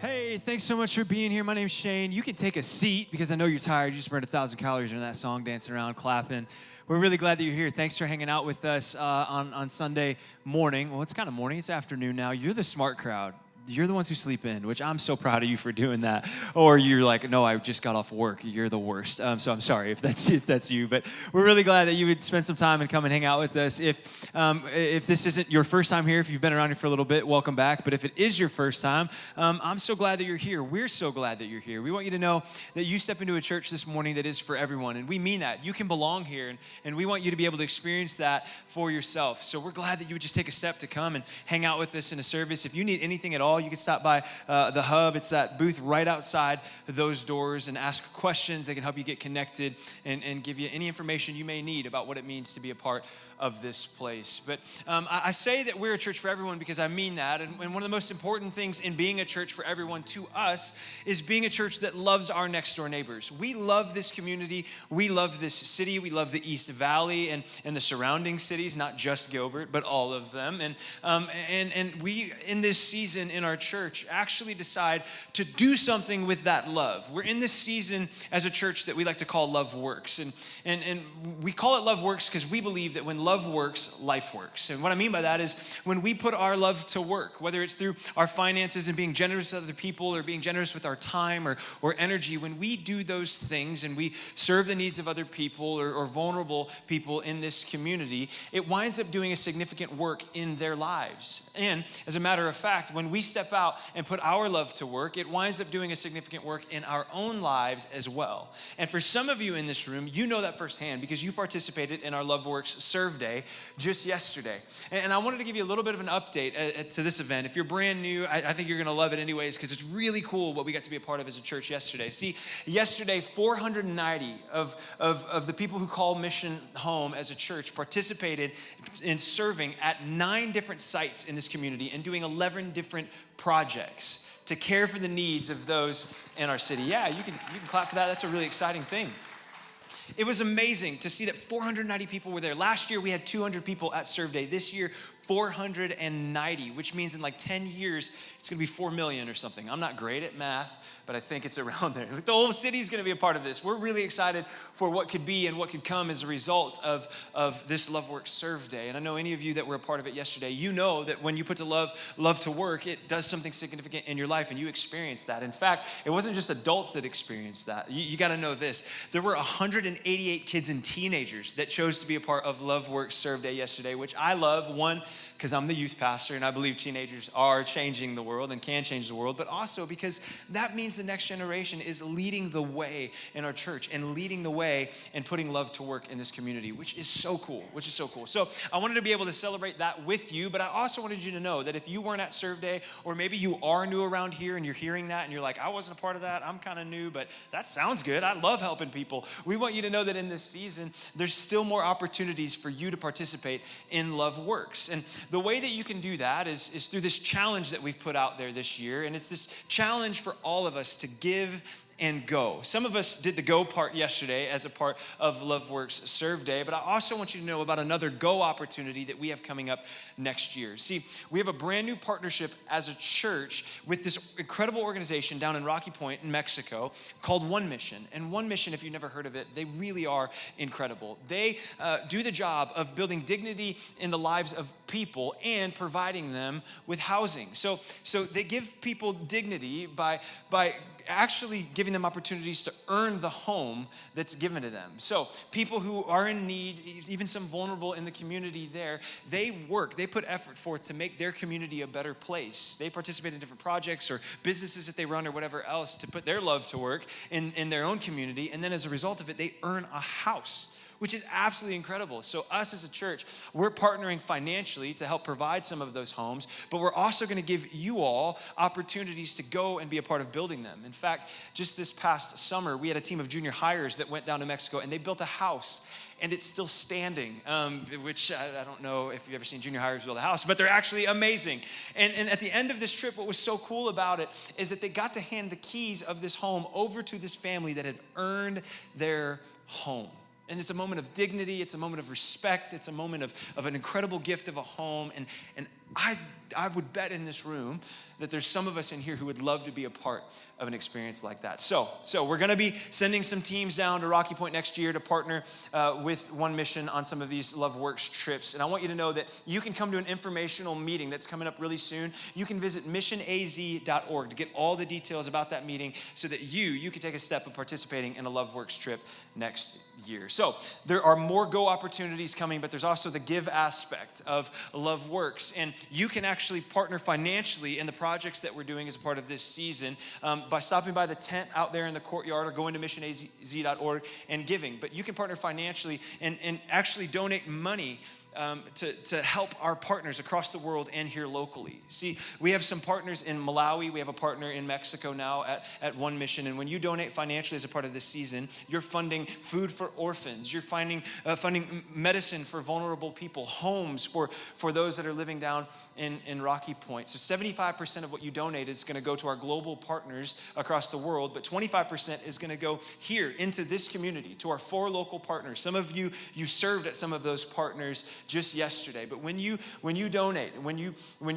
Hey, thanks so much for being here. My name's Shane. You can take a seat because I know you're tired. You just burned 1,000 calories in that song, dancing around, clapping. We're really glad that you're here. Thanks for hanging out with us on Sunday morning. Well, it's kind of morning. It's afternoon now. You're the smart crowd. You're the ones who sleep in, which I'm so proud of you for doing that. Or you're like, no, I just got off work. You're the worst. So I'm sorry if that's you. But we're really glad that you would spend some time and come and hang out with us. If this isn't your first time here, if you've been around here for a little bit, welcome back. But if it is your first time, I'm so glad that you're here. We're so glad that you're here. We want you to know that you step into a church this morning that is for everyone. And we mean that. You can belong here. And we want you to be able to experience that for yourself. So we're glad that you would just take a step to come and hang out with us in a service. If you need anything at all, you can stop by the Hub. It's that booth right outside those doors and ask questions. They can help you get connected and give you any information you may need about what it means to be a part of this place. But I say that we're a church for everyone because I mean that. And one of the most important things in being a church for everyone to us is being a church that loves our next door neighbors. We love this community. We love this city. We love the East Valley and the surrounding cities, not just Gilbert, but all of them. And we, in this season in our church, actually decide to do something with that love. We're in this season as a church that we like to call Love Works. And we call it Love Works because we believe that when love works, life works. And what I mean by that is when we put our love to work, whether it's through our finances and being generous with other people or being generous with our time or energy, when we do those things and we serve the needs of other people or vulnerable people in this community, it winds up doing a significant work in their lives. And as a matter of fact, when we step out and put our love to work, it winds up doing a significant work in our own lives as well. And for some of you in this room, you know that firsthand because you participated in our Love Works Serve Day just yesterday. And I wanted to give you a little bit of an update to this event. If you're brand new, I think you're going to love it anyways because it's really cool what we got to be a part of as a church yesterday. See, yesterday, 490 of the people who call Mission home as a church participated in serving at 9 different sites in this community and doing 11 different projects to care for the needs of those in our city. Yeah, you can clap for that. That's a really exciting thing. It was amazing to see that 490 people were there. Last year, we had 200 people at Serve Day. This year, 490, which means in like 10 years, it's going to be 4 million or something. I'm not great at math, but I think it's around there. Like the whole city is going to be a part of this. We're really excited for what could be and what could come as a result of this Love Works Serve Day. And I know any of you that were a part of it yesterday, you know that when you put love to work, it does something significant in your life, and you experience that. In fact, it wasn't just adults that experienced that. You got to know this. There were 188 kids and teenagers that chose to be a part of Love Works Serve Day yesterday, which I love. One, because I'm the youth pastor and I believe teenagers are changing the world and can change the world, but also because that means the next generation is leading the way in our church and leading the way and putting love to work in this community, which is so cool. So I wanted to be able to celebrate that with you, but I also wanted you to know that if you weren't at Serve Day, or maybe you are new around here and you're hearing that and you're like, I wasn't a part of that, I'm kind of new, but that sounds good. I love helping people. We want you to know that in this season, there's still more opportunities for you to participate in Love Works. And the way that you can do that is through this challenge that we've put out there this year. And it's this challenge for all of us to give and go. Some of us did the go part yesterday as a part of Love Works Serve Day, but I also want you to know about another go opportunity that we have coming up next year. See, we have a brand new partnership as a church with this incredible organization down in Rocky Point in Mexico called One Mission. And One Mission, if you've never heard of it, they really are incredible. They do the job of building dignity in the lives of people and providing them with housing. So they give people dignity by actually giving them opportunities to earn the home that's given to them. So people who are in need, even some vulnerable in the community there, they put effort forth to make their community a better place. They participate in different projects or businesses that they run or whatever else to put their love to work in their own community. And then as a result of it, they earn a house, which is absolutely incredible. So us as a church, we're partnering financially to help provide some of those homes, but we're also going to give you all opportunities to go and be a part of building them. In fact, just this past summer, we had a team of junior hires that went down to Mexico, and they built a house, and it's still standing, which I don't know if you've ever seen junior hires build a house, but they're actually amazing. And at the end of this trip, what was so cool about it is that they got to hand the keys of this home over to this family that had earned their home. And it's a moment of dignity, it's a moment of respect, it's a moment of an incredible gift of a home. And I would bet in this room that there's some of us in here who would love to be a part of an experience like that. So we're going to be sending some teams down to Rocky Point next year to partner with One Mission on some of these Love Works trips. And I want you to know that you can come to an informational meeting that's coming up really soon. You can visit missionaz.org to get all the details about that meeting so that you can take a step of participating in a Love Works trip next year. So there are more go opportunities coming, but there's also the give aspect of Love Works. And you can actually partner financially in the projects that we're doing as a part of this season by stopping by the tent out there in the courtyard or going to missionaz.org and giving. But you can partner financially and actually donate money to help our partners across the world and here locally. See, we have some partners in Malawi. We have a partner in Mexico now at One Mission. And when you donate financially as a part of this season, you're funding food for orphans. You're funding medicine for vulnerable people, homes for those that are living down in Rocky Point. So 75% of what you donate is going to go to our global partners across the world, but 25% is going to go here into this community, to our 4 local partners. Some of you served at some of those partners just yesterday. But when you donate, when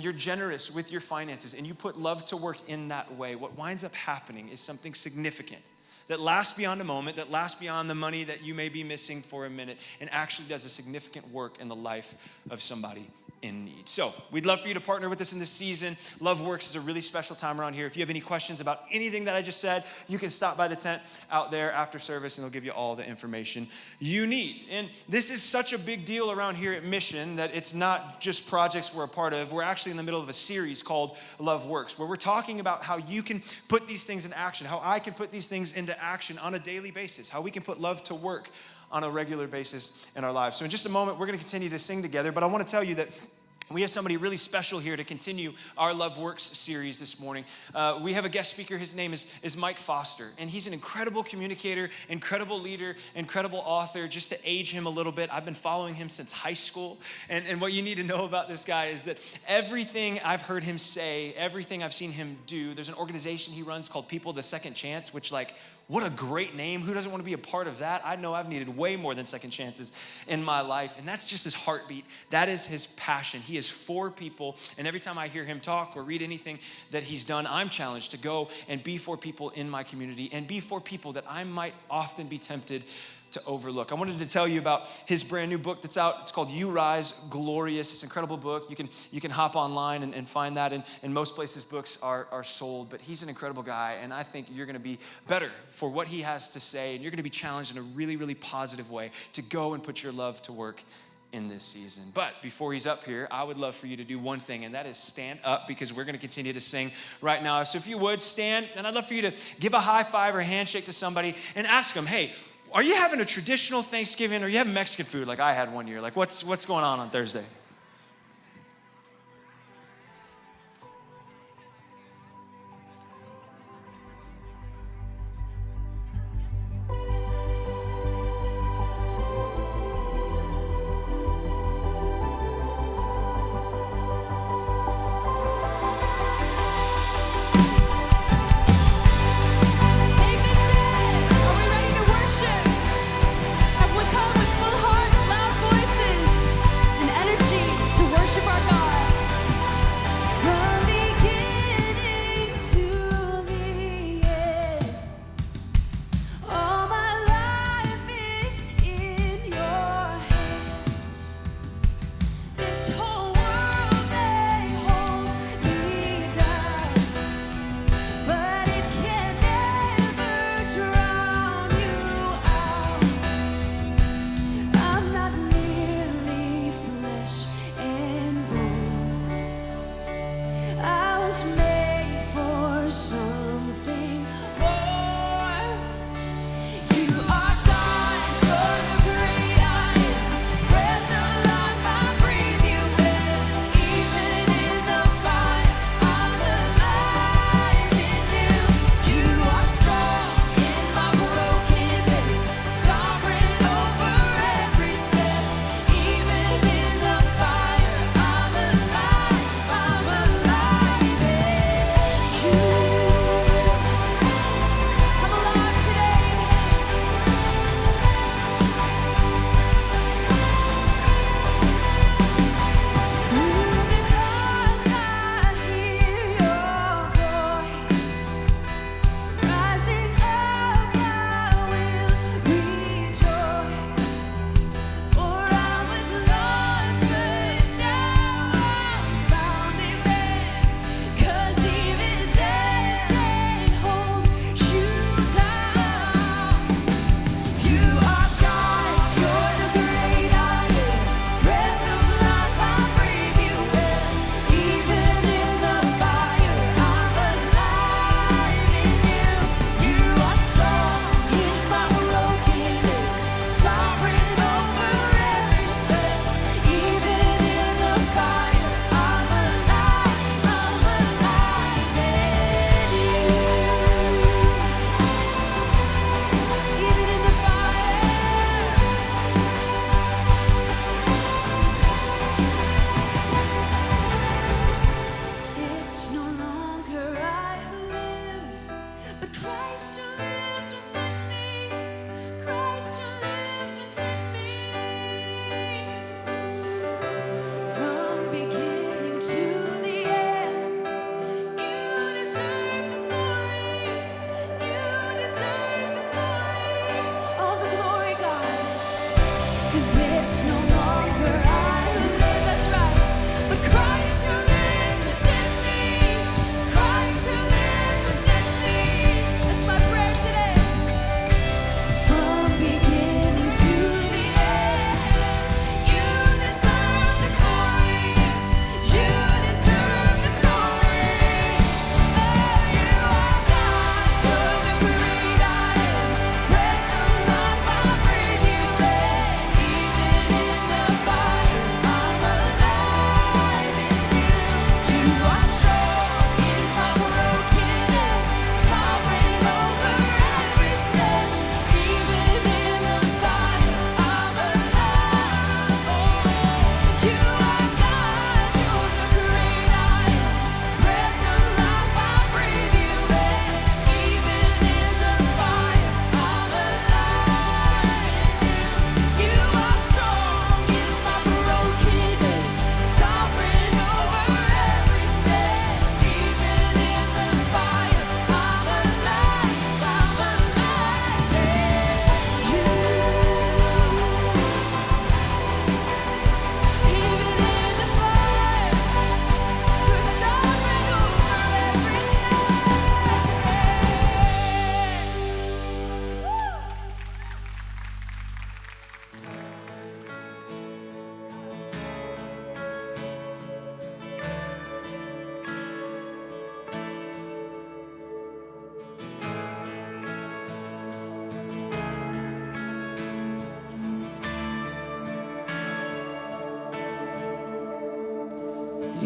you're generous with your finances and you put love to work in that way, what winds up happening is something significant that lasts beyond a moment, that lasts beyond the money that you may be missing for a minute, and actually does a significant work in the life of somebody in need. So we'd love for you to partner with us in this season. Love Works is a really special time around here. If you have any questions about anything that I just said, you can stop by the tent out there after service and they'll give you all the information you need. And this is such a big deal around here at Mission that it's not just projects we're a part of. We're actually in the middle of a series called Love Works, where we're talking about how you can put these things in action, how I can put these things into action on a daily basis, how we can put love to work on a regular basis in our lives. So in just a moment, we're going to continue to sing together, but I want to tell you that we have somebody really special here to continue our Love Works series this morning. We have a guest speaker. His name is Mike Foster, and he's an incredible communicator, incredible leader, incredible author. Just to age him a little bit, I've been following him since high school, and what you need to know about this guy is that everything I've heard him say, everything I've seen him do, there's an organization he runs called People the Second Chance, which what a great name. Who doesn't want to be a part of that? I know I've needed way more than second chances in my life. And that's just his heartbeat. That is his passion. He is for people. And every time I hear him talk or read anything that he's done, I'm challenged to go and be for people in my community and be for people that I might often be tempted to overlook. I wanted to tell you about his brand new book that's out. It's called You Rise Glorious. It's an incredible book. You can hop online and find that. And most places books are sold. But he's an incredible guy. And I think you're going to be better for what he has to say. And you're going to be challenged in a really, really positive way to go and put your love to work in this season. But before he's up here, I would love for you to do one thing, and that is stand up, because we're going to continue to sing right now. So if you would stand, and I'd love for you to give a high five or handshake to somebody and ask them, hey, are you having a traditional Thanksgiving, or are you having Mexican food like I had one year? Like what's going on Thursday? Have we come with full hearts, loud voices, and energy?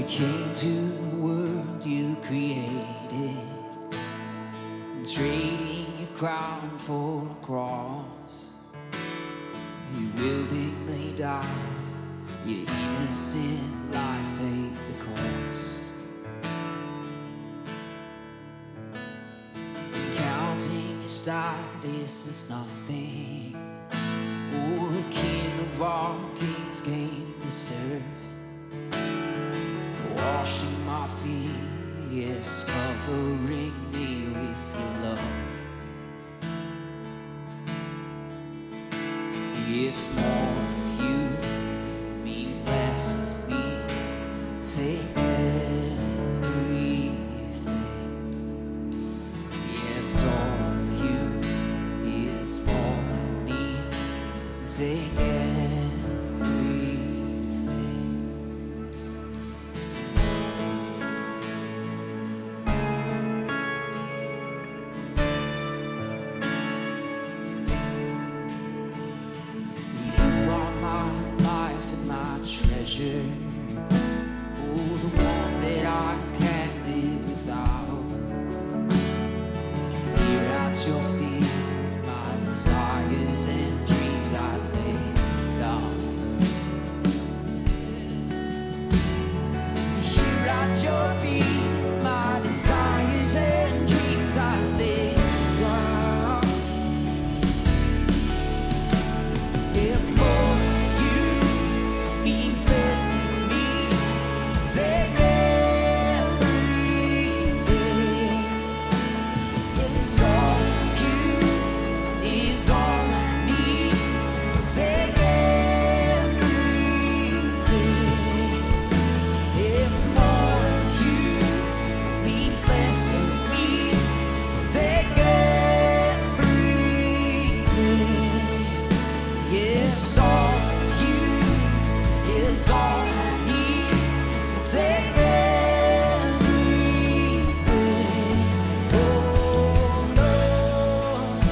You came to the world you created, trading your crown for a cross. You willingly died, your innocent life paid the cost. Counting your status is nothing. Oh, the King of all kings came to serve, washing my feet, yes, covering me with your love. If more of you means less of me, take everything. Yes, all of you is all I need. Take everything. Treasure, oh, the one that I can't live without. Here at your feet, my desires and dreams I lay down. Here at your feet, my desires and dreams I lay down. If more of you means less of me, take everything. Yes, all of you is all I need. Take everything. If more of you means less of me, take everything. Yes, all of you is all I need. Take everything. Oh, Lord,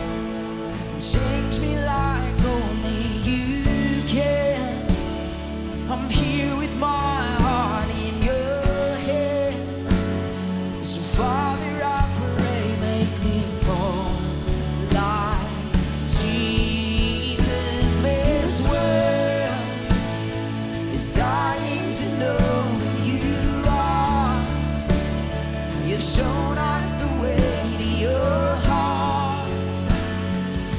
change me like only you can. I'm here with my heart in your hands. So Father, I pray, make me more like Jesus. This world is dying to know who you are. You've shown us the way to your heart.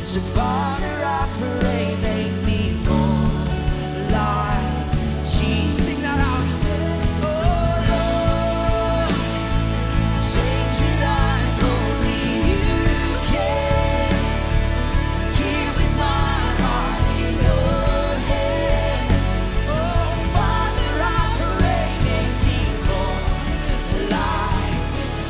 So Father, I pray, make me more like Jesus. Sing that out. Oh Lord, change me like only you can. Here with my heart in your hand. Oh Father, I pray, make me more like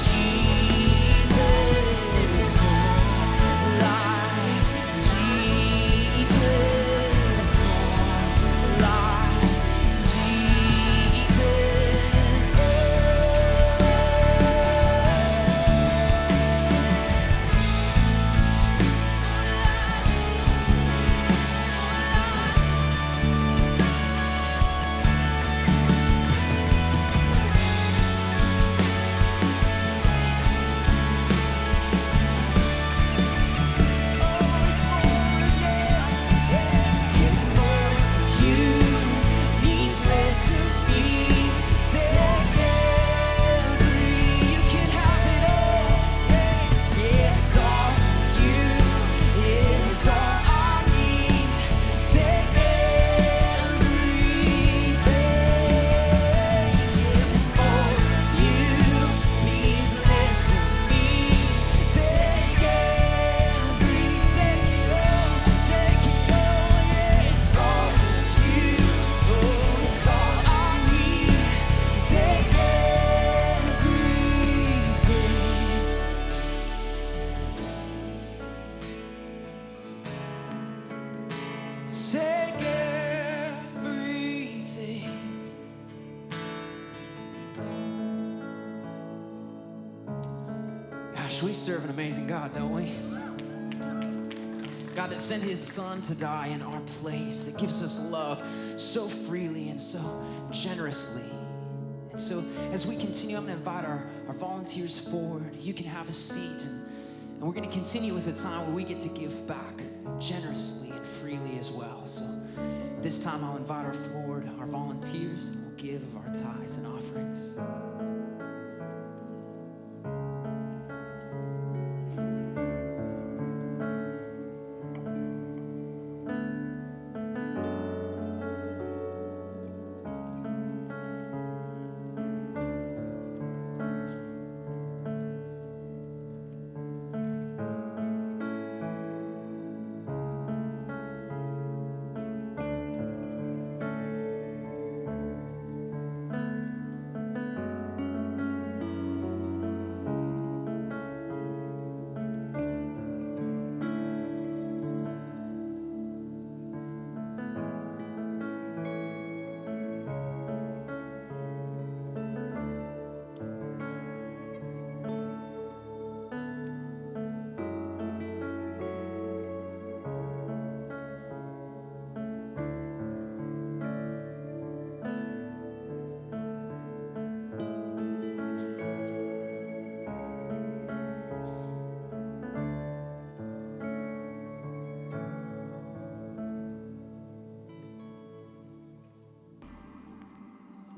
Jesus. More like Jesus. More like Jesus. If more of you means less of me, take every. You can have it all. Yes, all of you is all I need. Take everything. If more of you means less of me, take everything. Take it all. Yes, all of you is all I need. Take everything. Gosh, we serve an amazing God, don't we? God that sent his son to die in our place, that gives us love so freely and so generously. So as we continue, I'm going to invite our volunteers forward. You can have a seat, and we're going to continue with a time where we get to give back generously and freely as well. So this time I'll invite our volunteers, and we'll give of our tithes and offerings.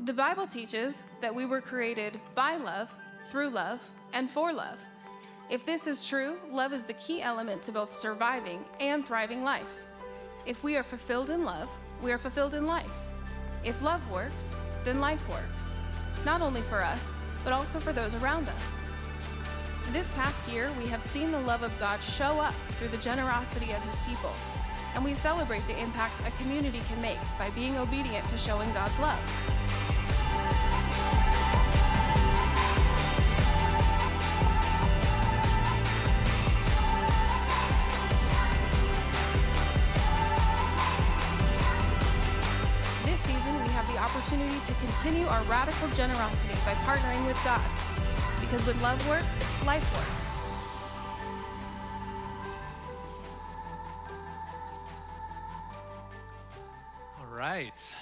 The Bible teaches that we were created by love, through love, and for love. If this is true, love is the key element to both surviving and thriving life. If we are fulfilled in love, we are fulfilled in life. If love works, then life works, not only for us, but also for those around us. This past year, we have seen the love of God show up through the generosity of His people, and we celebrate the impact a community can make by being obedient to showing God's love. This season, we have the opportunity to continue our radical generosity by partnering with God, because when love works, life works. All right.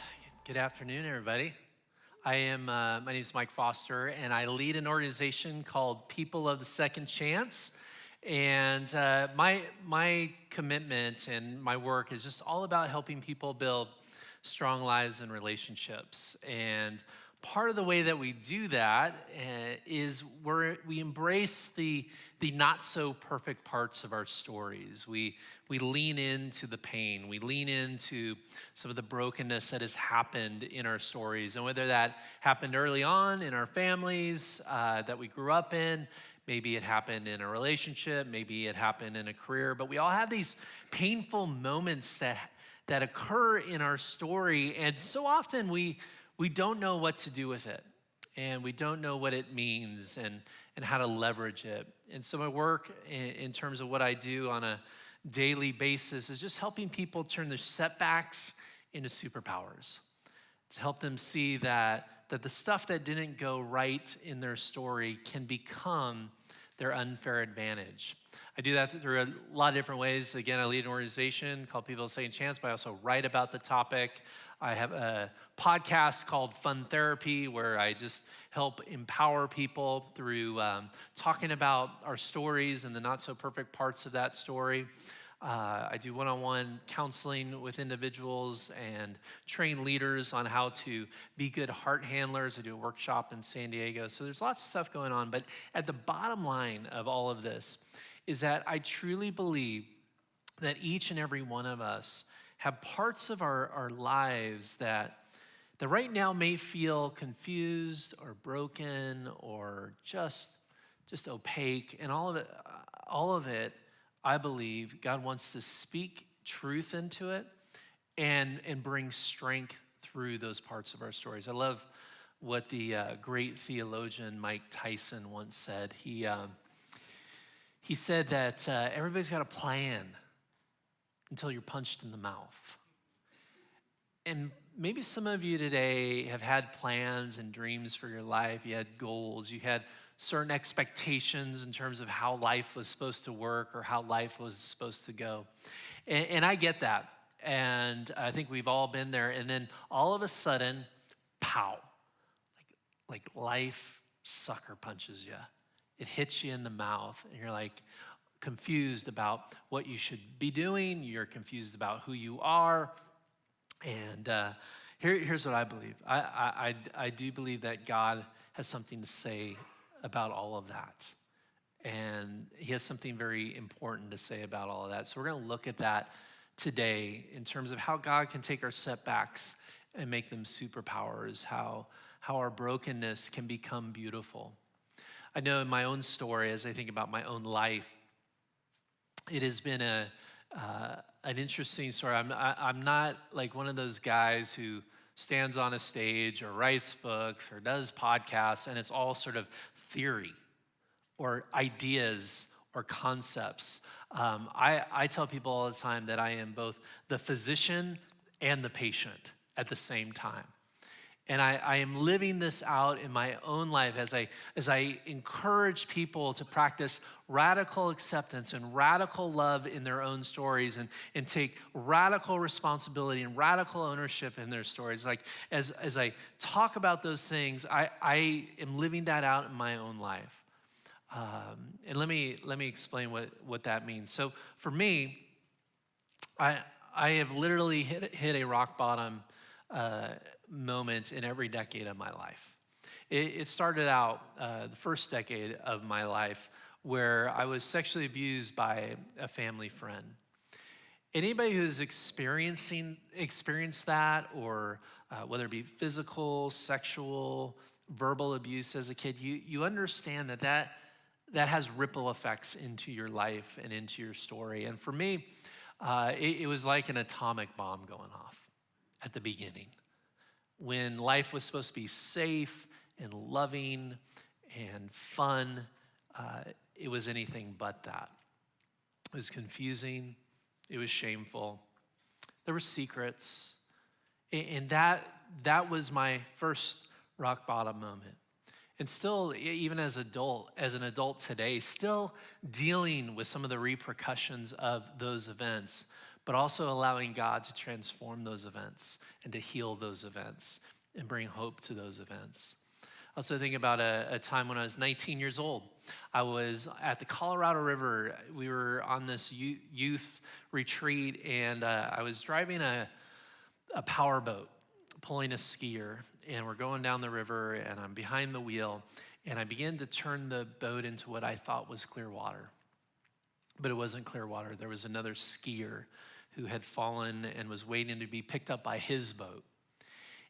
Good afternoon, everybody. My name is Mike Foster, and I lead an organization called People of the Second Chance. And my commitment and my work is just all about helping people build strong lives and relationships. And part of the way that we do that is we embrace the not so perfect parts of our stories. We lean into the pain. We lean into some of the brokenness that has happened in our stories. And whether that happened early on in our families that we grew up in, maybe it happened in a relationship, maybe it happened in a career, but we all have these painful moments that occur in our story. And so often we don't know what to do with it, and we don't know what it means and how to leverage it. And so my work in terms of what I do on a daily basis is just helping people turn their setbacks into superpowers, to help them see that the stuff that didn't go right in their story can become their unfair advantage. I do that through a lot of different ways. Again, I lead an organization called People of Second Chance, but I also write about the topic. I have a podcast called Fun Therapy, where I just help empower people through talking about our stories and the not so perfect parts of that story. I do one-on-one counseling with individuals and train leaders on how to be good heart handlers. I do a workshop in San Diego. So there's lots of stuff going on. But at the bottom line of all of this is that I truly believe that each and every one of us have parts of our lives that right now may feel confused or broken or just opaque. And all of it, I believe God wants to speak truth into it and bring strength through those parts of our stories. I love what the great theologian Mike Tyson once said. He said that everybody's got a plan until you're punched in the mouth. And maybe some of you today have had plans and dreams for your life. You had goals. You had certain expectations in terms of how life was supposed to work or how life was supposed to go. And I get that. And I think we've all been there. And then all of a sudden, pow. like life sucker punches you. It hits you in the mouth, and you're like confused about what you should be doing. You're confused about who you are. And here's what I believe. I do believe that God has something to say about all of that. And he has something very important to say about all of that. So we're going to look at that today in terms of how God can take our setbacks and make them superpowers, how our brokenness can become beautiful. I know in my own story, as I think about my own life, it has been an interesting story. I'm not like one of those guys who stands on a stage or writes books or does podcasts, and it's all sort of theory or ideas or concepts. I tell people all the time that I am both the physician and the patient at the same time. And I am living this out in my own life as I encourage people to practice radical acceptance and radical love in their own stories and take radical responsibility and radical ownership in their stories. Like as I talk about those things, I am living that out in my own life. And let me explain what that means. So for me, I have literally hit a rock bottom moment in every decade of my life. It started out the first decade of my life where I was sexually abused by a family friend. Anybody who's experienced that, or whether it be physical, sexual, verbal abuse as a kid, you understand that has ripple effects into your life and into your story. And for me, it was like an atomic bomb going off at the beginning, when life was supposed to be safe and loving and fun. It was anything but that. It was confusing. It was shameful. There were secrets. And that was my first rock bottom moment. And still, even as an adult today, still dealing with some of the repercussions of those events, but also allowing God to transform those events and to heal those events and bring hope to those events. I also think about a time when I was 19 years old. I was at the Colorado River. We were on this youth retreat, and I was driving a power boat, pulling a skier, and we're going down the river, and I'm behind the wheel, and I began to turn the boat into what I thought was clear water. But it wasn't clear water. There was another skier who had fallen and was waiting to be picked up by his boat.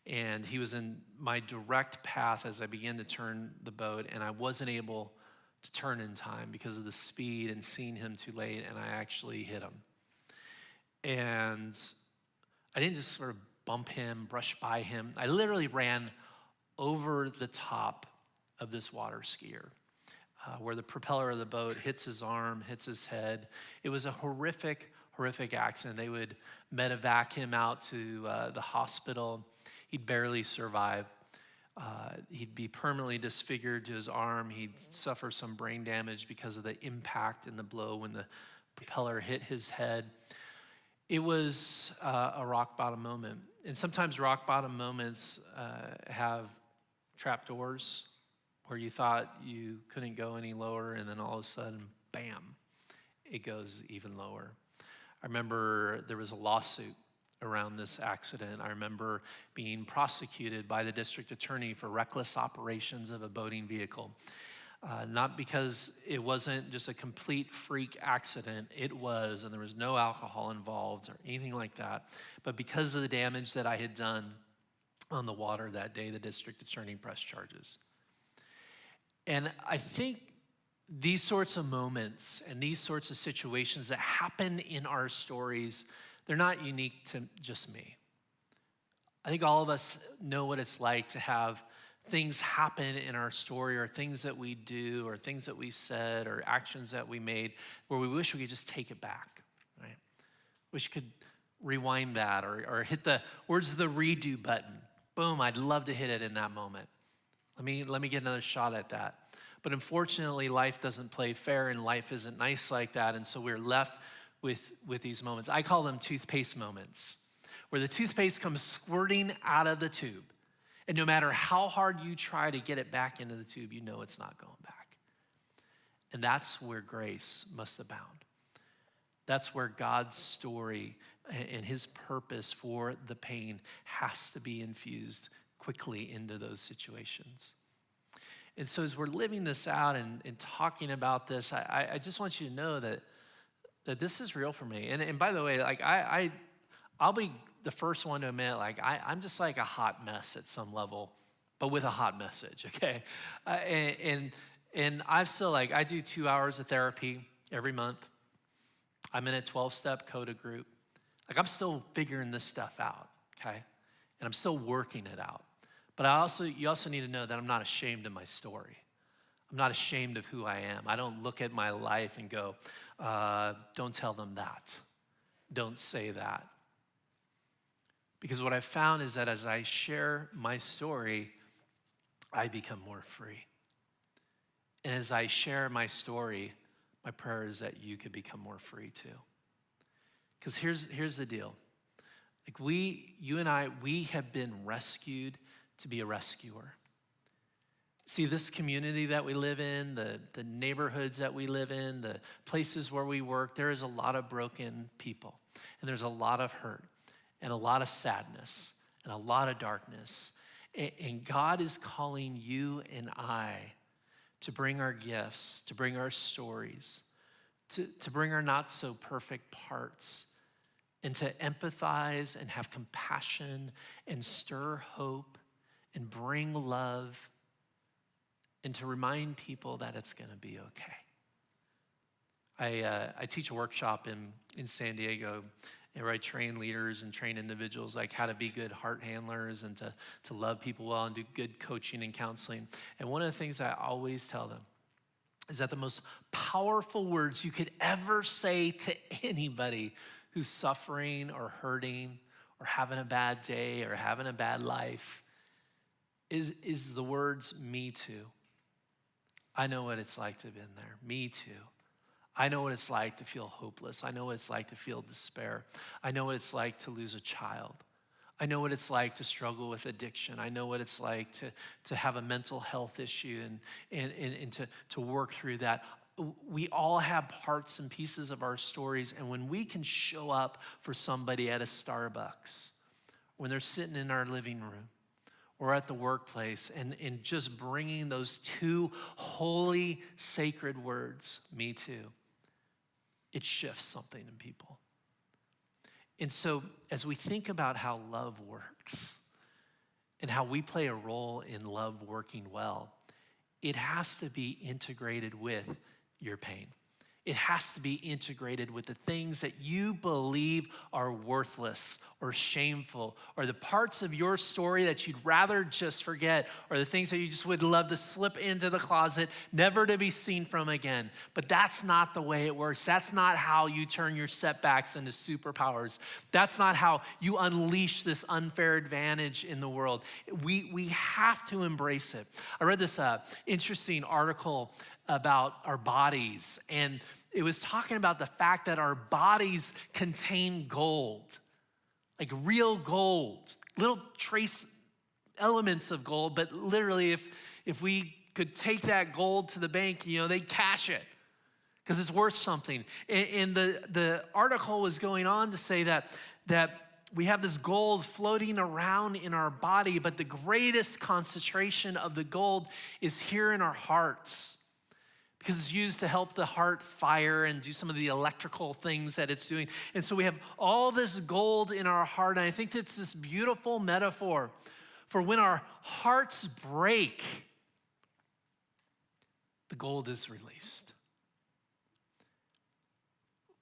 And he was in my direct path as I began to turn the boat, and I wasn't able to turn in time because of the speed and seeing him too late, and I actually hit him. And I didn't just sort of bump him, brush by him. I literally ran over the top of this water skier, where the propeller of the boat hits his arm, hits his head. It was a horrific accident. They would medevac him out to the hospital. He'd barely survive. He'd be permanently disfigured to his arm. He'd suffer some brain damage because of the impact and the blow when the propeller hit his head. It was a rock bottom moment. And sometimes rock bottom moments have trapdoors where you thought you couldn't go any lower, and then all of a sudden, bam, it goes even lower. I remember there was a lawsuit around this accident. I remember being prosecuted by the district attorney for reckless operations of a boating vehicle. Not because it wasn't just a complete freak accident, it was, and there was no alcohol involved or anything like that, but because of the damage that I had done on the water that day, the district attorney pressed charges. And I think these sorts of moments and these sorts of situations that happen in our stories, they're not unique to just me. I think all of us know what it's like to have things happen in our story, or things that we do, or things that we said, or actions that we made where we wish we could just take it back, right? Wish we could rewind that or hit the, where's the redo button? Boom, I'd love to hit it in that moment. Let me get another shot at that. But unfortunately, life doesn't play fair, and life isn't nice like that, and so we're left with these moments. I call them toothpaste moments, where the toothpaste comes squirting out of the tube. And no matter how hard you try to get it back into the tube, you know it's not going back. And that's where grace must abound. That's where God's story and his purpose for the pain has to be infused quickly into those situations. And so as we're living this out and talking about this, I just want you to know that this is real for me. And by the way, like I'll be the first one to admit, like I'm just like a hot mess at some level, but with a hot message, okay? And I'm still like, I do 2 hours of therapy every month. I'm in a 12-step CODA group. Like I'm still figuring this stuff out, okay? And I'm still working it out. But you also need to know that I'm not ashamed of my story. I'm not ashamed of who I am. I don't look at my life and go, don't tell them that. Don't say that. Because what I've found is that as I share my story, I become more free. And as I share my story, my prayer is that you could become more free too. Because here's the deal. Like you and I, we have been rescued to be a rescuer. See, this community that we live in, the neighborhoods that we live in, the places where we work, there is a lot of broken people. And there's a lot of hurt and a lot of sadness and a lot of darkness. And God is calling you and I to bring our gifts, to bring our stories, to bring our not so perfect parts, and to empathize and have compassion and stir hope and bring love and to remind people that it's gonna be okay. I teach a workshop in San Diego where I train leaders and train individuals like how to be good heart handlers and to love people well and do good coaching and counseling. And one of the things I always tell them is that the most powerful words you could ever say to anybody who's suffering or hurting or having a bad day or having a bad life is the words, me too. I know what it's like to have been there. Me too. I know what it's like to feel hopeless. I know what it's like to feel despair. I know what it's like to lose a child. I know what it's like to struggle with addiction. I know what it's like to have a mental health issue and to work through that. We all have parts and pieces of our stories, and when we can show up for somebody at a Starbucks, when they're sitting in our living room, or at the workplace, and just bringing those two holy, sacred words, me too, it shifts something in people. And so as we think about how love works and how we play a role in love working well, it has to be integrated with your pain. It has to be integrated with the things that you believe are worthless or shameful, or the parts of your story that you'd rather just forget, or the things that you just would love to slip into the closet, never to be seen from again. But that's not the way it works. That's not how you turn your setbacks into superpowers. That's not how you unleash this unfair advantage in the world. We have to embrace it. I read this interesting article about our bodies, and it was talking about the fact that our bodies contain gold, like real gold, little trace elements of gold, but literally if we could take that gold to the bank, they'd cash it because it's worth something. And the article was going on to say that we have this gold floating around in our body, but the greatest concentration of the gold is here in our hearts, because it's used to help the heart fire and do some of the electrical things that it's doing. And so we have all this gold in our heart, and I think that's this beautiful metaphor for when our hearts break, the gold is released.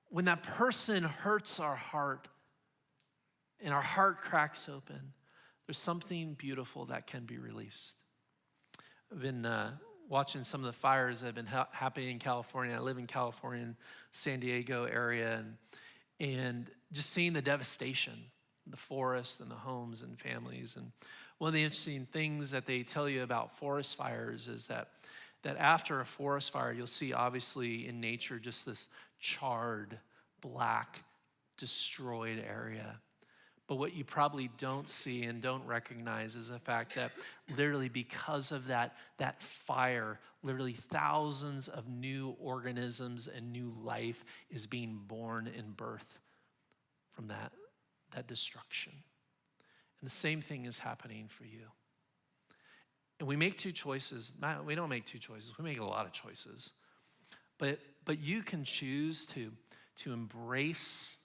When that person hurts our heart and our heart cracks open, there's something beautiful that can be released. I've been watching some of the fires that have been happening in California. I live in California, in San Diego area, and just seeing the devastation, the forest and the homes and families. And one of the interesting things that they tell you about forest fires is that after a forest fire, you'll see obviously in nature just this charred, black, destroyed area. But what you probably don't see and don't recognize is the fact that literally because of that fire, literally thousands of new organisms and new life is being born in birth from that destruction. And the same thing is happening for you. And we make two choices. We don't make two choices. We make a lot of choices. But you can choose to embrace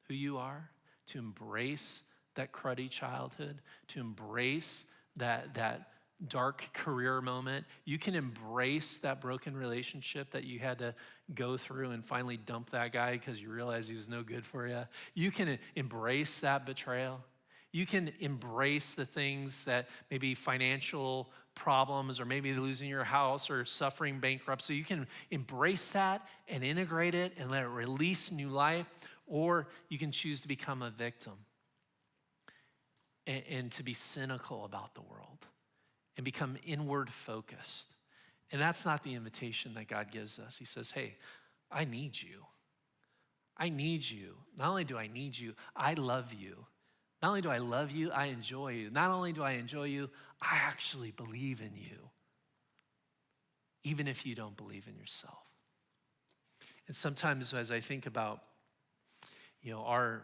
who you are, to embrace that cruddy childhood, to embrace that dark career moment. You can embrace that broken relationship that you had to go through and finally dump that guy because you realized he was no good for you. You can embrace that betrayal. You can embrace the things that maybe financial problems or maybe losing your house or suffering bankruptcy. You can embrace that and integrate it and let it release new life, or you can choose to become a victim and to be cynical about the world and become inward focused. And that's not the invitation that God gives us. He says, hey, I need you. I need you. Not only do I need you, I love you. Not only do I love you, I enjoy you. Not only do I enjoy you, I actually believe in you, even if you don't believe in yourself. And sometimes as I think about, the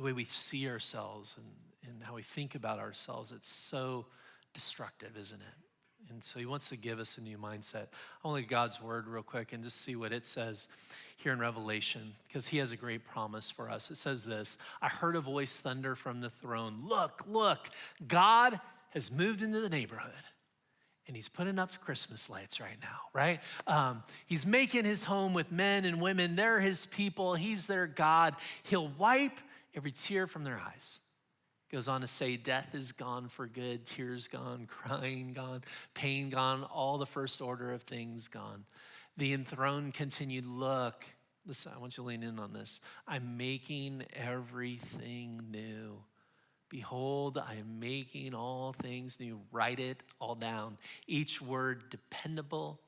way we see ourselves and how we think about ourselves, it's so destructive, isn't it? And so he wants to give us a new mindset. Only God's word real quick and just see what it says here in Revelation, because he has a great promise for us. It says this: I heard a voice thunder from the throne. Look, God has moved into the neighborhood. And he's putting up Christmas lights right now, right? He's making his home with men and women. They're his people. He's their God. He'll wipe every tear from their eyes. Goes on to say, death is gone for good, tears gone, crying gone, pain gone, all the first order of things gone. The enthroned continued, look, listen, I want you to lean in on this. I'm making everything new. Behold, I am making all things new. Write it all down. Each word dependable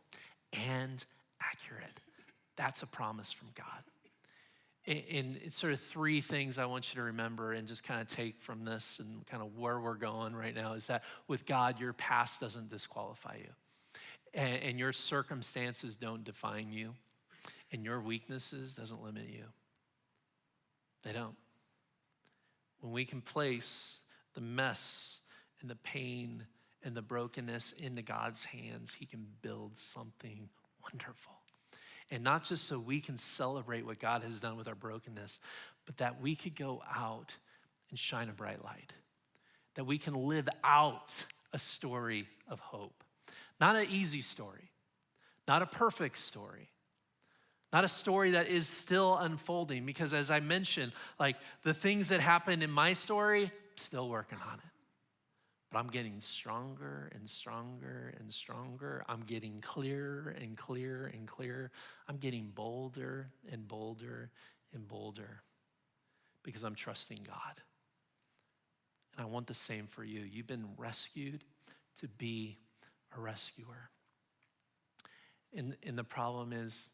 and accurate. That's a promise from God. And it's sort of three things I want you to remember and just kind of take from this and kind of where we're going right now is that with God, your past doesn't disqualify you. And your circumstances don't define you. And your weaknesses doesn't limit you. They don't. When we can place the mess and the pain and the brokenness into God's hands, he can build something wonderful. And not just so we can celebrate what God has done with our brokenness, but that we could go out and shine a bright light. That we can live out a story of hope. Not an easy story, not a perfect story, not a story that is still unfolding, because as I mentioned, like the things that happened in my story, still working on it. But I'm getting stronger and stronger and stronger. I'm getting clearer and clearer and clearer. I'm getting bolder and bolder and bolder because I'm trusting God. And I want the same for you. You've been rescued to be a rescuer. And the problem is,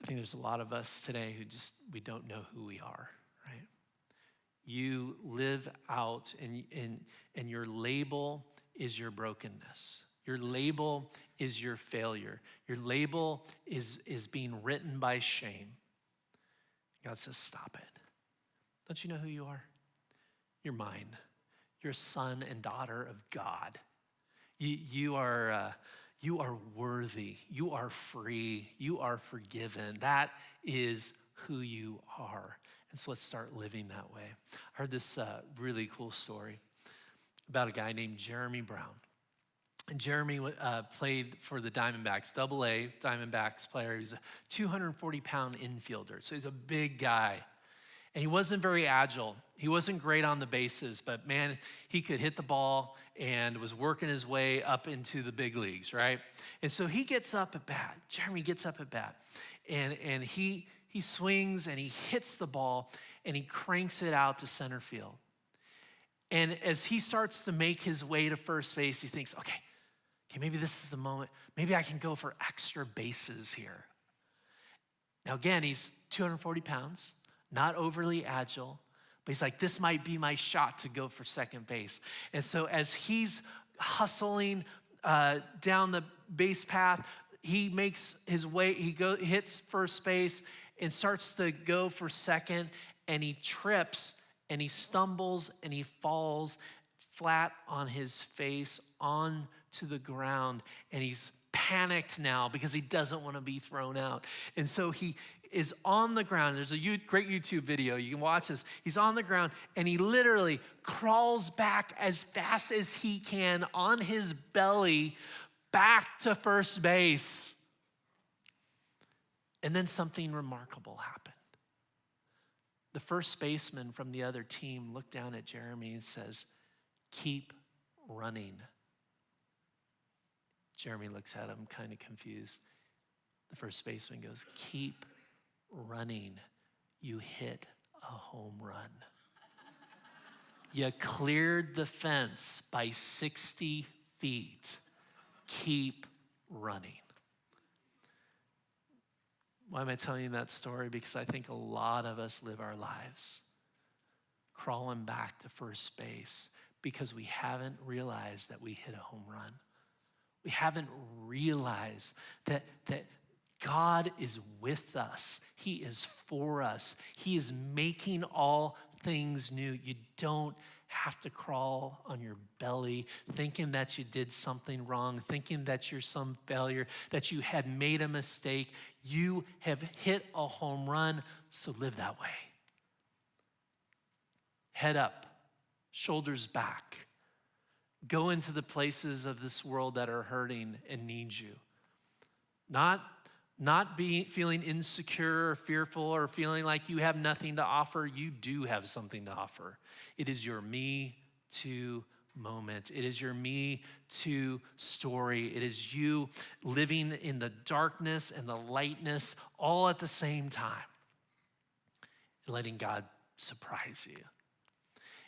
I think there's a lot of us today who we don't know who we are, right? You live out and your label is your brokenness. Your label is your failure. Your label is being written by shame. God says, stop it. Don't you know who you are? You're mine. You're a son and daughter of God. You are worthy. You are free. You are forgiven. That is who you are. And so let's start living that way. I heard this really cool story about a guy named Jeremy Brown. And Jeremy played for the Diamondbacks, AA Diamondbacks player. He's a 240-pound infielder, so he's a big guy. And he wasn't very agile. He wasn't great on the bases, but man, he could hit the ball and was working his way up into the big leagues, right? And so he gets up at bat. Jeremy gets up at bat, and he swings and he hits the ball and he cranks it out to center field. And as he starts to make his way to first base, he thinks, okay, maybe this is the moment. Maybe I can go for extra bases here. Now again, he's 240 pounds, not overly agile, But he's like, this might be my shot to go for second base. And so as he's hustling down the base path, he makes his way, hits first base and starts to go for second, and he trips and he stumbles and he falls flat on his face onto the ground, and he's panicked now because he doesn't want to be thrown out. And so he is on the ground. There's a great YouTube video. You can watch this. He's on the ground and he literally crawls back as fast as he can on his belly back to first base. And then something remarkable happened. The first baseman from the other team looked down at Jeremy and says, "Keep running." Jeremy looks at him kind of confused. The first baseman goes, "Keep running. You hit a home run. You cleared the fence by 60 feet. Keep running." Why am I telling you that story? Because I think a lot of us live our lives crawling back to first base because we haven't realized that we hit a home run. We haven't realized that God is with us. He is for us. He is making all things new. You don't have to crawl on your belly thinking that you did something wrong, thinking that you're some failure, that you had made a mistake. You have hit a home run, so live that way. Head up, shoulders back. Go into the places of this world that are hurting and need you. Not feeling insecure or fearful or feeling like you have nothing to offer. You do have something to offer. It is your Me Too moment. It is your Me Too story. It is you living in the darkness and the lightness all at the same time, and letting God surprise you.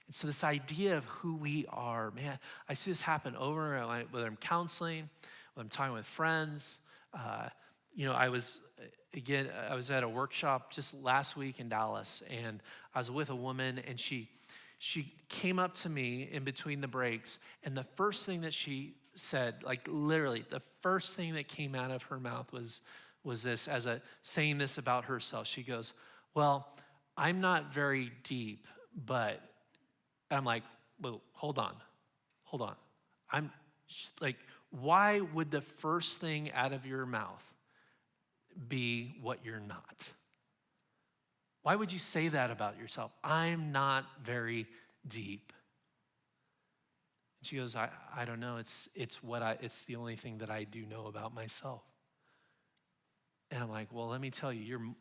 And so this idea of who we are, man, I see this happen over, whether I'm counseling, whether I'm talking with friends. I was at a workshop just last week in Dallas, and I was with a woman, and she came up to me in between the breaks, and the first thing that she said, like literally, the first thing that came out of her mouth was this, saying this about herself. She goes, "Well, I'm not very deep, but," and I'm like, "Well, hold on. I'm like, why would the first thing out of your mouth be what you're not? Why would you say that about yourself? I'm not very deep." And she goes, I don't know. It's the only thing that I do know about myself. And I'm like, well, let me tell you,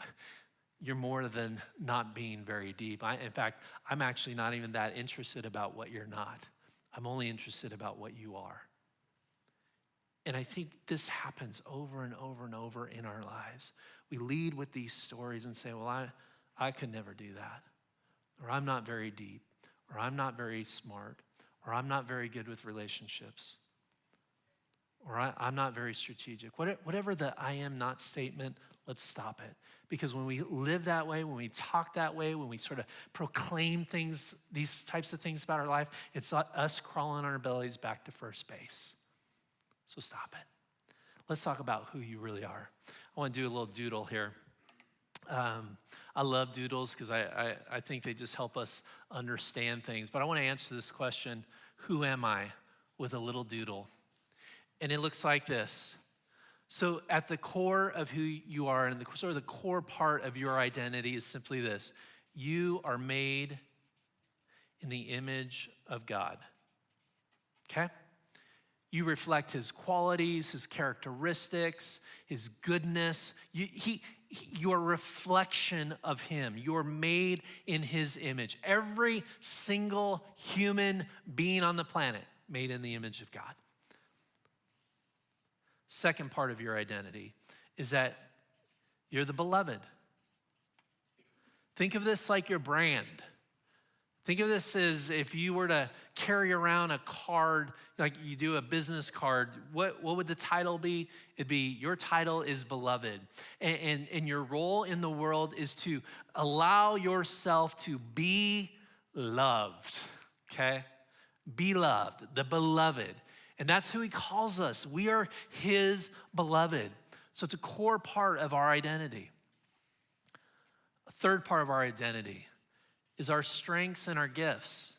you're more than not being very deep. In fact, I'm actually not even that interested about what you're not. I'm only interested about what you are. And I think this happens over and over and over in our lives. We lead with these stories and say, well, I could never do that. Or I'm not very deep. Or I'm not very smart. Or I'm not very good with relationships. Or I'm not very strategic. Whatever the I am not statement, let's stop it. Because when we live that way, when we talk that way, when we sort of proclaim things, these types of things about our life, it's us crawling on our bellies back to first base. So stop it. Let's talk about who you really are. I want to do a little doodle here. I love doodles because I think they just help us understand things. But I want to answer this question, who am I, with a little doodle. And it looks like this. So at the core of who you are, and the core part of your identity is simply this. You are made in the image of God. Okay? You reflect his qualities, his characteristics, his goodness. You're a reflection of him. You're made in his image. Every single human being on the planet made in the image of God. Second part of your identity is that you're the beloved. Think of this like your brand. Think of this as if you were to carry around a card, like you do a business card, what would the title be? It'd be, your title is beloved. And your role in the world is to allow yourself to be loved, okay? Beloved, the beloved. And that's who he calls us. We are his beloved. So it's a core part of our identity. A third part of our identity is our strengths and our gifts.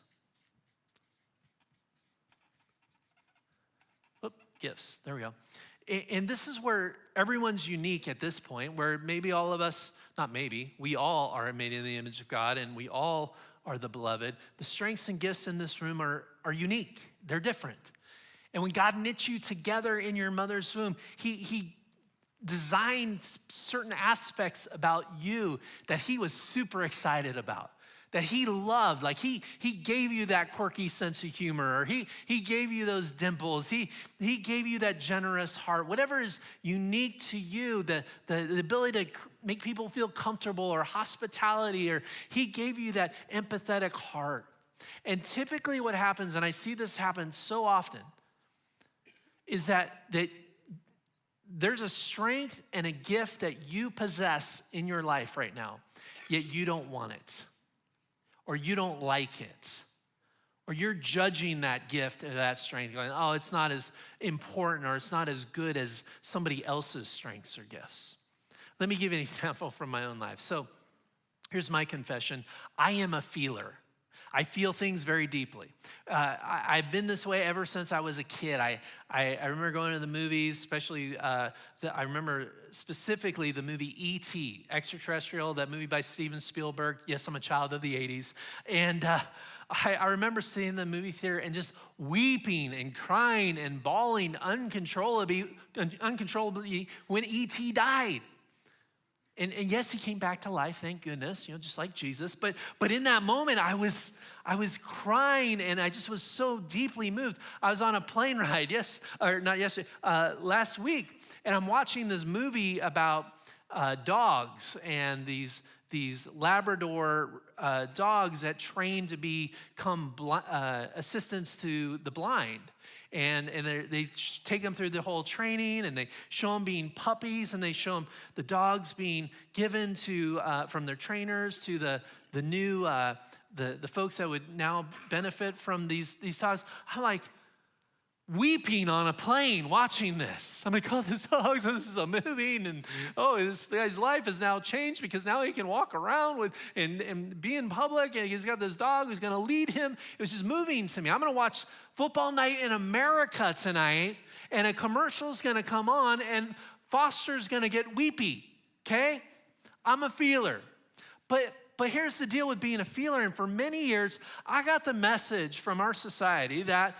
Gifts, there we go. And this is where everyone's unique at this point, where maybe all of us, not maybe, we all are made in the image of God and we all are the beloved. The strengths and gifts in this room are unique. They're different. And when God knit you together in your mother's womb, he designed certain aspects about you that he was super excited about, that he loved. Like he gave you that quirky sense of humor, or he gave you those dimples. He gave you that generous heart. Whatever is unique to you, the ability to make people feel comfortable, or hospitality, or he gave you that empathetic heart. And typically what happens, and I see this happen so often, is that there's a strength and a gift that you possess in your life right now, yet you don't want it, or you don't like it, or you're judging that gift or that strength, going, oh, it's not as important, or it's not as good as somebody else's strengths or gifts. Let me give you an example from my own life. So here's my confession. I am a feeler. I feel things very deeply. I've been this way ever since I was a kid. I remember going to the movies, especially, I remember specifically the movie E.T., Extraterrestrial, that movie by Steven Spielberg. Yes, I'm a child of the 80s. And I remember sitting in the movie theater and just weeping and crying and bawling uncontrollably when E.T. died. And yes, he came back to life, thank goodness, just like Jesus. But in that moment, I was crying, and I just was so deeply moved. I was on a plane ride, last week, and I'm watching this movie about dogs and these Labrador dogs that train to become assistants to the blind. And they take them through the whole training, and they show them being puppies, and they show them the dogs being given to from their trainers to the new the folks that would now benefit from these dogs. I'm like weeping on a plane watching this. I'm like, oh, this is amazing, and oh, this guy's life has now changed because now he can walk around with and be in public, and he's got this dog who's going to lead him. It was just moving to me. I'm going to watch Football Night in America tonight, and a commercial's going to come on, and Foster's going to get weepy. Okay, I'm a feeler, but here's the deal with being a feeler. And for many years, I got the message from our society that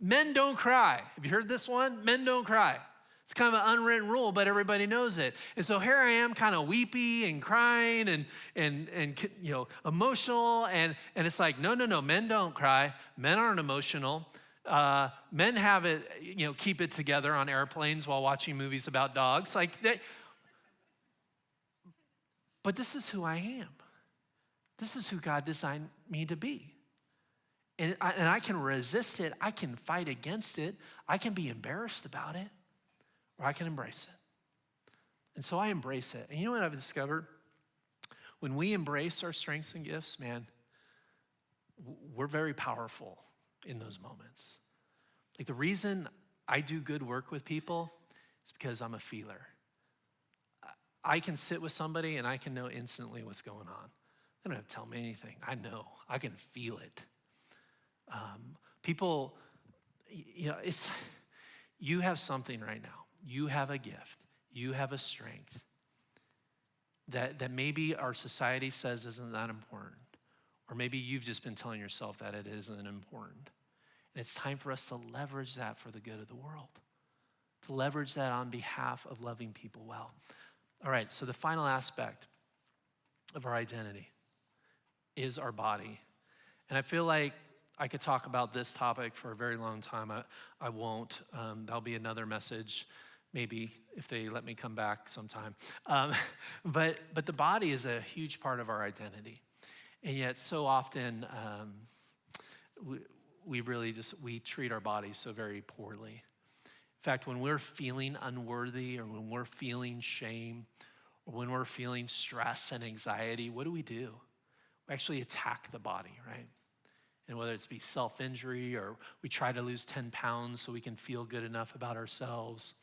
men don't cry. Have you heard this one? Men don't cry. It's kind of an unwritten rule, but everybody knows it. And so here I am, kind of weepy and crying and emotional, and it's like, no, men don't cry. Men aren't emotional. Men have it, keep it together on airplanes while watching movies about dogs. But this is who I am. This is who God designed me to be. And I can resist it. I can fight against it. I can be embarrassed about it, or I can embrace it. And so I embrace it. And you know what I've discovered? When we embrace our strengths and gifts, man, we're very powerful in those moments. Like, the reason I do good work with people is because I'm a feeler. I can sit with somebody and I can know instantly what's going on. They don't have to tell me anything. I know. I can feel it. People, you have something right now. You have a gift. You have a strength that maybe our society says isn't that important. Or maybe you've just been telling yourself that it isn't important. And it's time for us to leverage that for the good of the world. To leverage that on behalf of loving people well. All right, so the final aspect of our identity is our body. And I feel like I could talk about this topic for a very long time. I won't. That'll be another message, maybe, if they let me come back sometime. But the body is a huge part of our identity. And yet so often we treat our bodies so very poorly. In fact, when we're feeling unworthy, or when we're feeling shame, or when we're feeling stress and anxiety, what do? we actually attack the body, right? And whether it's be self-injury or we try to lose 10 pounds so we can feel good enough about ourselves,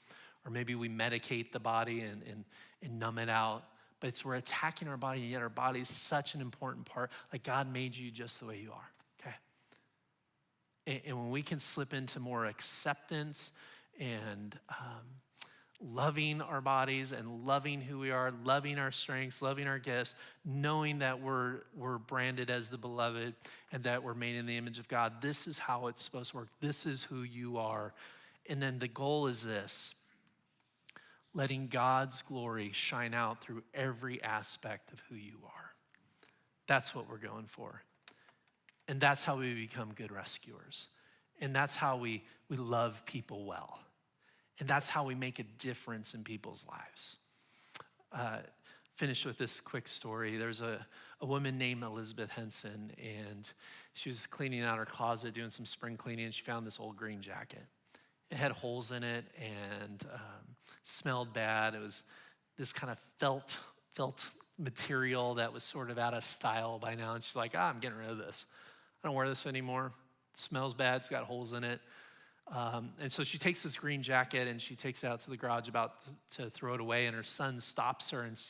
or maybe we medicate the body and numb it out. But we're attacking our body, and yet our body is such an important part. Like God made you just the way you are, okay? And when we can slip into more acceptance and loving our bodies and loving who we are, loving our strengths, loving our gifts, knowing that we're branded as the beloved and that we're made in the image of God, this is how it's supposed to work. This is who you are. And then the goal is this: letting God's glory shine out through every aspect of who you are. That's what we're going for. And that's how we become good rescuers. And that's how we love people well. And that's how we make a difference in people's lives. Finish with this quick story. There's a woman named Elizabeth Henson, and she was cleaning out her closet, doing some spring cleaning, and she found this old green jacket. It had holes in it and smelled bad. It was this kind of felt material that was sort of out of style by now. And she's like, I'm getting rid of this. I don't wear this anymore. It smells bad. It's got holes in it. And so she takes this green jacket and she takes it out to the garage about to throw it away. And her son stops her and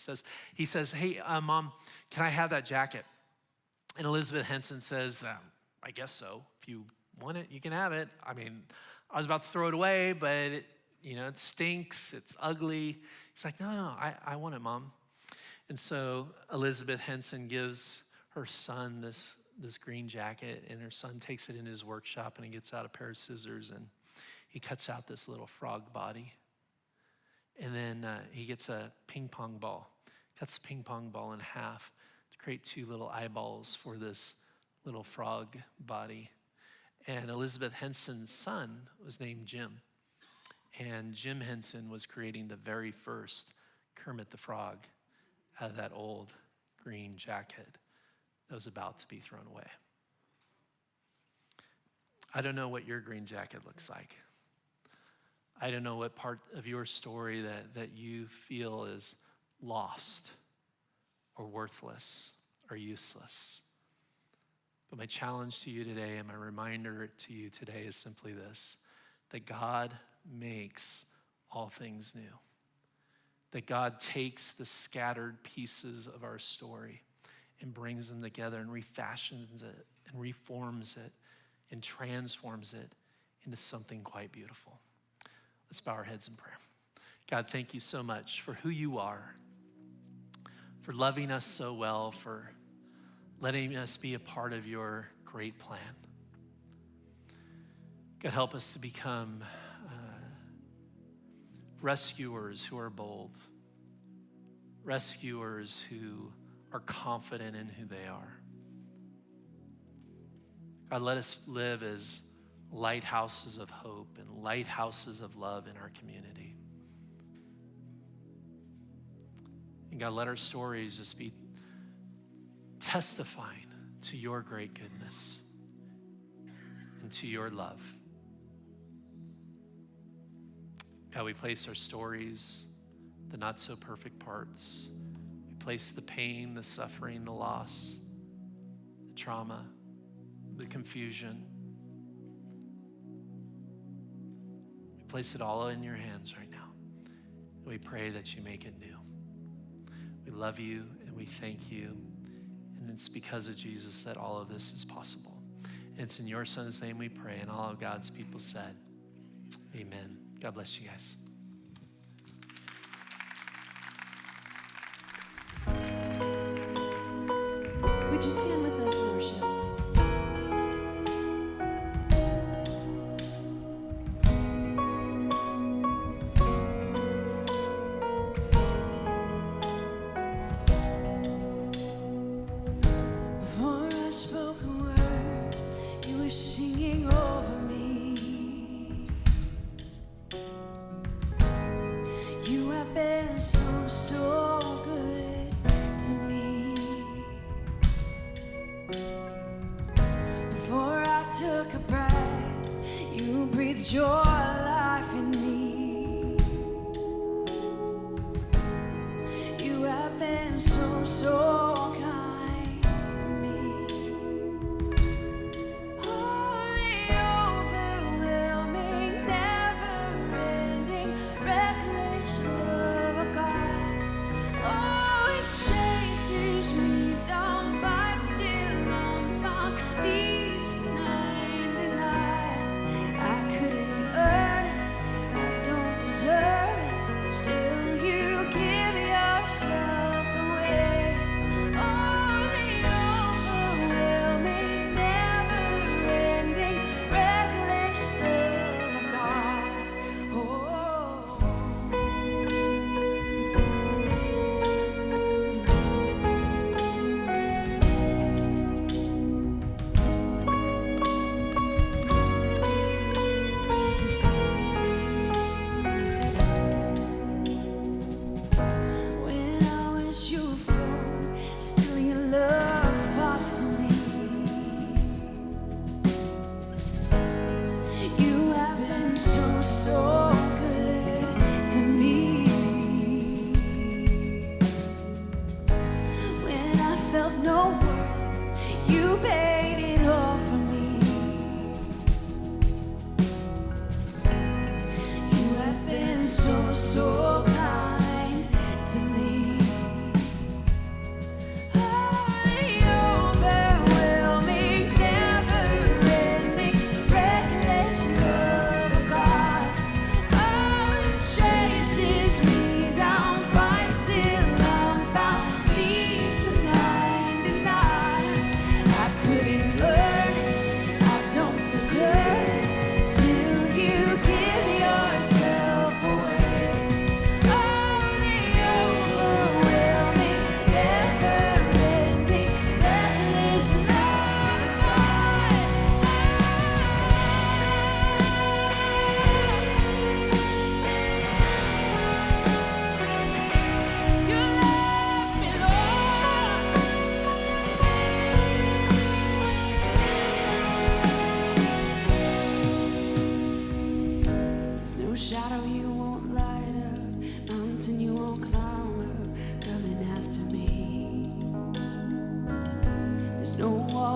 he says, hey, Mom, can I have that jacket? And Elizabeth Henson says, I guess so. If you want it, you can have it. I mean, I was about to throw it away, but it stinks, it's ugly. He's like, no, I want it, Mom. And so Elizabeth Henson gives her son this green jacket, and her son takes it in his workshop, and he gets out a pair of scissors, and he cuts out this little frog body. And then he gets a ping pong ball, cuts the ping pong ball in half to create two little eyeballs for this little frog body. And Elizabeth Henson's son was named Jim. And Jim Henson was creating the very first Kermit the Frog out of that old green jacket that was about to be thrown away. I don't know what your green jacket looks like. I don't know what part of your story that you feel is lost or worthless or useless. But my challenge to you today and my reminder to you today is simply this: that God makes all things new. That God takes the scattered pieces of our story and brings them together and refashions it and reforms it and transforms it into something quite beautiful. Let's bow our heads in prayer. God, thank you so much for who you are, for loving us so well, for letting us be a part of your great plan. God, help us to become rescuers who are bold, rescuers who are confident in who they are. God, let us live as lighthouses of hope and lighthouses of love in our community. And God, let our stories just be testifying to your great goodness and to your love. God, we place our stories, the not so perfect parts. We place the pain, the suffering, the loss, the trauma, the confusion. We place it all in your hands right now. And we pray that you make it new. We love you and we thank you. And it's because of Jesus that all of this is possible. And it's in your son's name we pray, and all of God's people said, amen. God bless you guys. Would you stand with us in worship? Before I spoke a word, you were singing over me. You have been so, so good to me. Before I took a breath, you breathed your life in me. You have been so, so kind to me.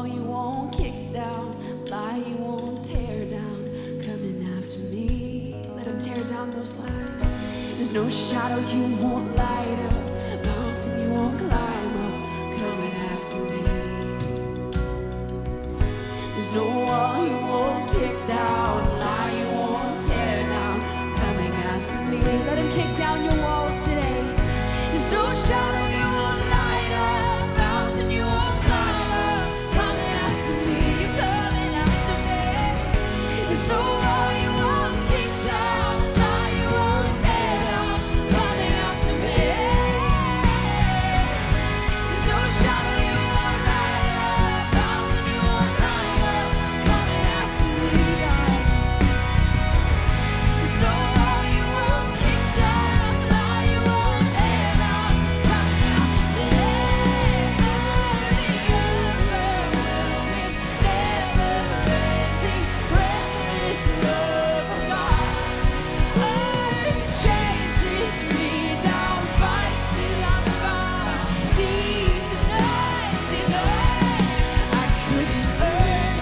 wall you won't kick down, lie you won't tear down, coming after me. Let him tear down those lies. There's no shadow you won't light up, mountain you won't climb up, coming after me. There's no wall you won't kick down, lie you won't tear down, coming after me. Let him kick down your walls today. There's no shadow you won't light up, mountain you won't climb up, coming after me. You're coming after me. There's no wall you won't kick down, lie you won't tear down, coming after me. There's no shadow you won't light up, mountain you won't climb up, coming after me. There's no wall you won't kick down, lie you won't tear down, coming after me. Never-ending, breathless love of God. Chases me down, fights till I'm found. Peace and nothing. I couldn't earn it,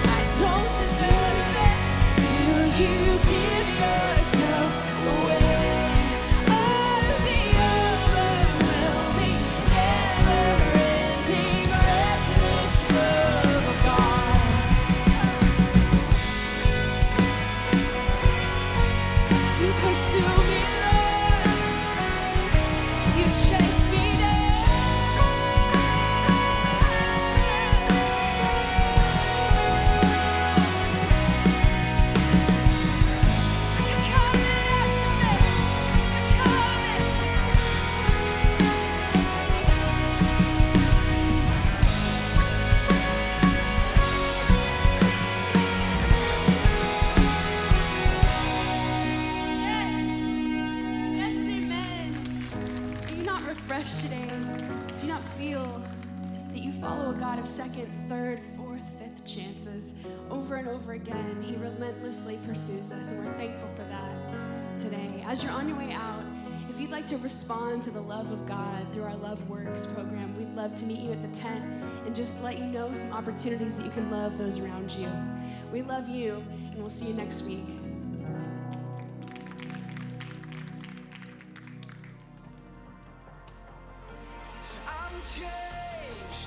I don't deserve it. Still you give yourself away. The overwhelming, never-ending, breathless love of God. You pursue me, Lord. You chase me down. You're coming after me. You're coming. Yes, and amen. Are you not refreshed today? Do you not feel that you follow a God of second, third, fourth, fifth chances over and over again? He relentlessly pursues us, and we're thankful for that today. As you're on your way out, if you'd like to respond to the love of God through our Love Works program, we'd love to meet you at the tent and just let you know some opportunities that you can love those around you. We love you, and we'll see you next week. I'm changed.